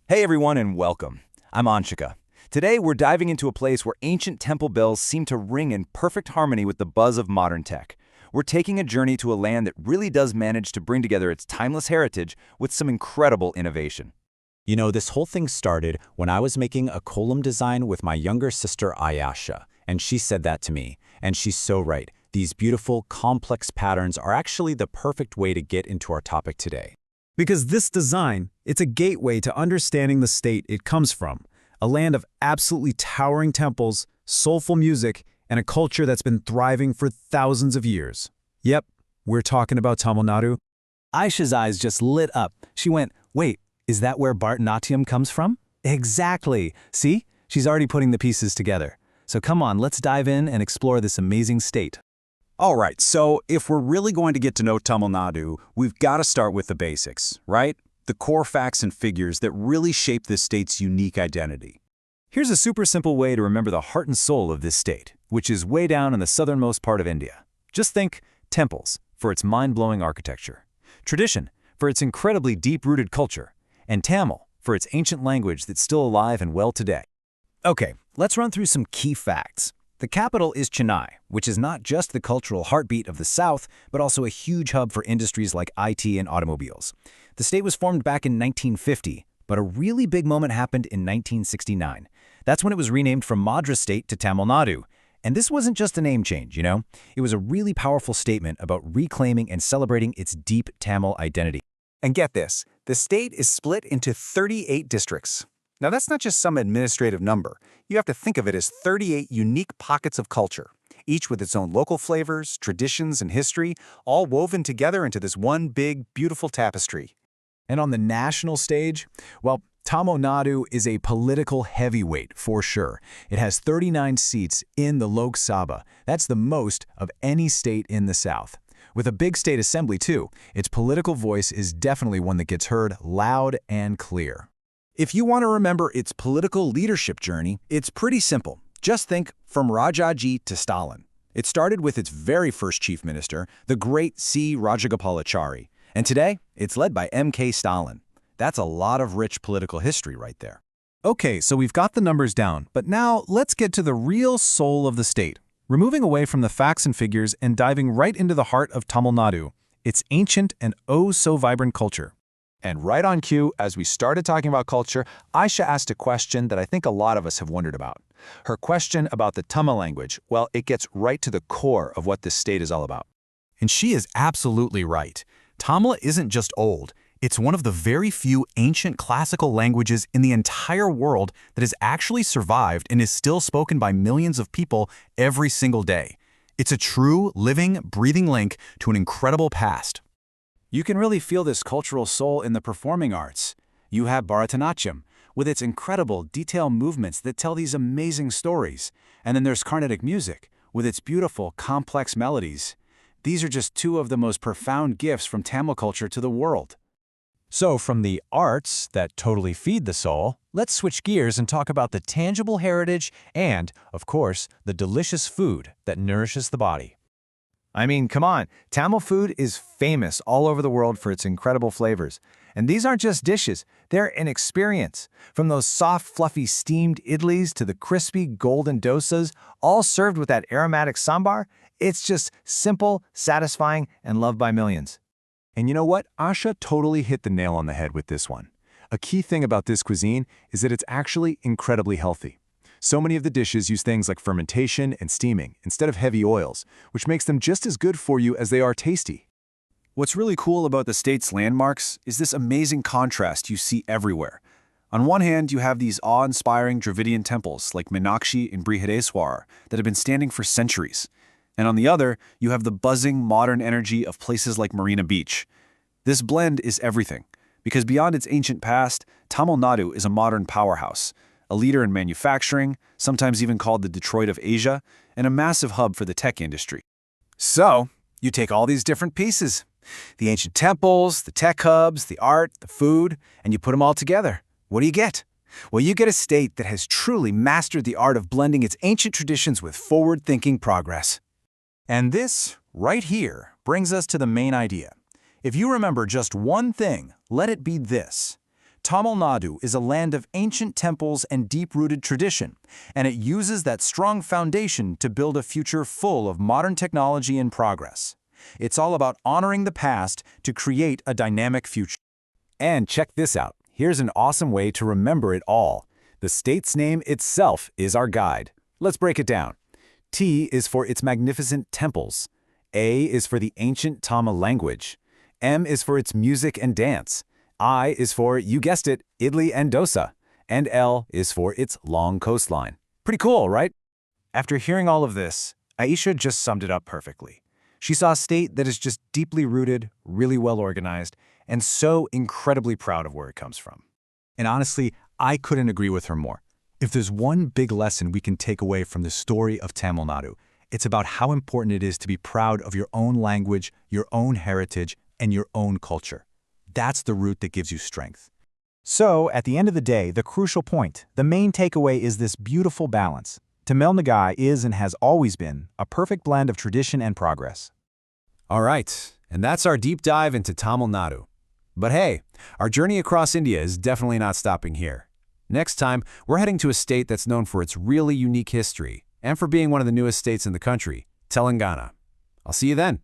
Hey everyone and welcome. I'm Anshika. Today we're diving into a place where ancient temple bells seem to ring in perfect harmony with the buzz of modern tech. We're taking a journey to a land that really does manage to bring together its timeless heritage with some incredible innovation. You know, this whole thing started when I was making a column design with my younger sister Ayasha, and she said that to me, and she's so right. These beautiful, complex patterns are actually the perfect way to get into our topic today. Because this design, it's a gateway to understanding the state it comes from, a land of absolutely towering temples, soulful music, and a culture that's been thriving for thousands of years. Yep, we're talking about Tamil Nadu. Aisha's eyes just lit up. She went, wait, is that where Bharatanatyam comes from? Exactly. See? She's already putting the pieces together. So come on, let's dive in and explore this amazing state. All right, so if we're really going to get to know Tamil Nadu, we've got to start with the basics, right? The core facts and figures that really shape this state's unique identity. Here's a super simple way to remember the heart and soul of this state, which is way down in the southernmost part of India. Just think temples, for its mind-blowing architecture, tradition, for its incredibly deep-rooted culture, and Tamil, for its ancient language that's still alive and well today. Okay, let's run through some key facts. The capital is Chennai, which is not just the cultural heartbeat of the South, but also a huge hub for industries like IT and automobiles. The state was formed back in 1950, but a really big moment happened in 1969. That's when it was renamed from Madras State to Tamil Nadu. And this wasn't just a name change, you know? It was a really powerful statement about reclaiming and celebrating its deep Tamil identity. And get this, the state is split into 38 districts. Now that's not just some administrative number. You have to think of it as 38 unique pockets of culture, each with its own local flavors, traditions, and history, all woven together into this one big, beautiful tapestry. And on the national stage, well, Tamil Nadu is a political heavyweight for sure. It has 39 seats in the Lok Sabha. That's the most of any state in the South. With a big state assembly too, its political voice is definitely one that gets heard loud and clear. If you want to remember its political leadership journey, it's pretty simple. Just think from Rajaji to Stalin. It started with its very first chief minister, the great C. Rajagopalachari, and today it's led by M.K. Stalin. That's a lot of rich political history right there. Okay, so we've got the numbers down, but now let's get to the real soul of the state, removing away from the facts and figures and diving right into the heart of Tamil Nadu, its ancient and oh-so-vibrant culture. And right on cue, as we started talking about culture, Aisha asked a question that I think a lot of us have wondered about. Her question about the Tamil language, well, it gets right to the core of what this state is all about. And she is absolutely right. Tamil isn't just old. It's one of the very few ancient classical languages in the entire world that has actually survived and is still spoken by millions of people every single day. It's a true, living, breathing link to an incredible past. You can really feel this cultural soul in the performing arts. You have Bharatanatyam, with its incredible detailed movements that tell these amazing stories. And then there's Carnatic music, with its beautiful, complex melodies. These are just two of the most profound gifts from Tamil culture to the world. So from the arts that totally feed the soul, let's switch gears and talk about the tangible heritage and, of course, the delicious food that nourishes the body. I mean, come on, Tamil food is famous all over the world for its incredible flavors. And these aren't just dishes, they're an experience. From those soft, fluffy steamed idlis to the crispy golden dosas, all served with that aromatic sambar, it's just simple, satisfying, and loved by millions. And you know what? Asha totally hit the nail on the head with this one. A key thing about this cuisine is that it's actually incredibly healthy. So many of the dishes use things like fermentation and steaming instead of heavy oils, which makes them just as good for you as they are tasty. What's really cool about the state's landmarks is this amazing contrast you see everywhere. On one hand, you have these awe-inspiring Dravidian temples like Meenakshi and Brihadeswar that have been standing for centuries. And on the other, you have the buzzing modern energy of places like Marina Beach. This blend is everything, because beyond its ancient past, Tamil Nadu is a modern powerhouse, a leader in manufacturing, sometimes even called the Detroit of Asia, and a massive hub for the tech industry. So, you take all these different pieces, the ancient temples, the tech hubs, the art, the food, and you put them all together. What do you get? Well, you get a state that has truly mastered the art of blending its ancient traditions with forward-thinking progress. And this, right here, brings us to the main idea. If you remember just one thing, let it be this. Tamil Nadu is a land of ancient temples and deep-rooted tradition, and it uses that strong foundation to build a future full of modern technology and progress. It's all about honoring the past to create a dynamic future. And check this out. Here's an awesome way to remember it all. The state's name itself is our guide. Let's break it down. T is for its magnificent temples. A is for the ancient Tamil language. M is for its music and dance. I is for, you guessed it, idli and dosa. And L is for its long coastline. Pretty cool, right? After hearing all of this, Aisha just summed it up perfectly. She saw a state that is just deeply rooted, really well organized, and so incredibly proud of where it comes from. And honestly, I couldn't agree with her more. If there's one big lesson we can take away from the story of Tamil Nadu, it's about how important it is to be proud of your own language, your own heritage, and your own culture. That's the root that gives you strength. So, at the end of the day, the crucial point, the main takeaway is this beautiful balance. Tamil Nadu is and has always been a perfect blend of tradition and progress. All right, and that's our deep dive into Tamil Nadu. But hey, our journey across India is definitely not stopping here. Next time, we're heading to a state that's known for its really unique history and for being one of the newest states in the country, Telangana. I'll see you then.